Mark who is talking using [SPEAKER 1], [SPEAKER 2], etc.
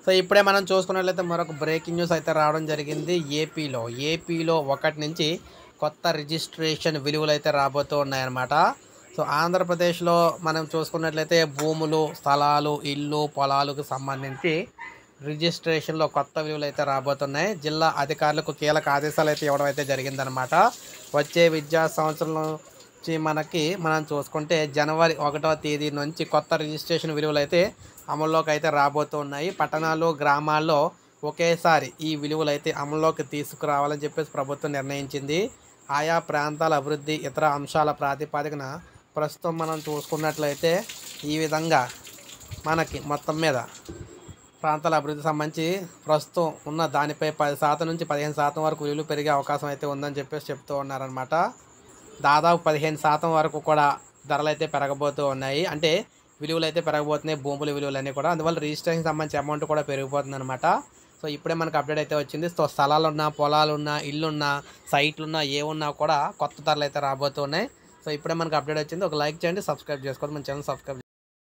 [SPEAKER 1] So ఇప్పుడే మనం చూసుకున్నట్లయితే మరొక బ్రేకింగ్ న్యూస్ అయితే రావడం జరిగింది. ఏపీలో 1 నుంచి కొత్త రిజిస్ట్రేషన్ విలువలు అయితే రాబోతూ ఉన్నాయన్నమాట. సో ఆంధ్రప్రదేశ్లో మనం చూసుకున్నట్లయితే భూములు, స్థలాలు, ఇల్లు, పొలాలకు సంబంధించి రిజిస్ట్రేషన్లో కొత్త విలువలు అయితే రాబోతున్నాయి. జిల్లా అధికారులకు కీలక ఆదేశాలు అయితే ఇవ్వడం అయితే జరిగిందనమాట. వచ్చే విద్యా సంవత్సరం నుంచి మనం చూసుకుంటే జనవరి 1వ తేదీ నుంచి కొత్త రిజిస్ట్రేషన్ విలువలు అయితే అమల్లోకి అయితే రాబోతూ ఉన్నాయి. పట్టణాలు, గ్రామాల్లో ఒకేసారి ఈ విలువలు అయితే అమల్లోకి తీసుకురావాలని చెప్పేసి ప్రభుత్వం నిర్ణయించింది. ఆయా ప్రాంతాల అభివృద్ధి, ఇతర అంశాల ప్రాతిపదికన ప్రస్తుతం మనం చూసుకున్నట్లయితే ఈ విధంగా మనకి మొత్తం మీద ప్రాంతాల అభివృద్ధి సంబంధించి ప్రస్తుతం ఉన్న దానిపై 10% నుంచి 15% వరకు విలువలు పెరిగే అవకాశం అయితే ఉందని చెప్పేసి చెప్తూ ఉన్నారనమాట. దాదాపు 15% వరకు కూడా ధరలు అయితే పెరగబోతూ ఉన్నాయి. అంటే విలువలు అయితే పెరగబోతున్నాయి, భూముల విలువలన్నీ కూడా. అందువల్ల రిజిస్ట్రేషన్ సంబంధించి అమౌంట్ కూడా పెరిగిపోతుంది అనమాట. సో ఇప్పుడే మనకు అప్డేట్ అయితే వచ్చింది. సో స్థలాలున్నా, పొలాలున్నా, ఇల్లున్నా, సైట్లున్నా, ఏమున్నా కూడా కొత్త ధరలు అయితే రాబోతున్నాయి. సో ఇప్పుడే మనకు అప్డేట్ వచ్చింది. ఒక లైక్ చేయండి, సబ్స్క్రైబ్ చేసుకోండి, మన ఛానల్ సబ్స్క్రైబ్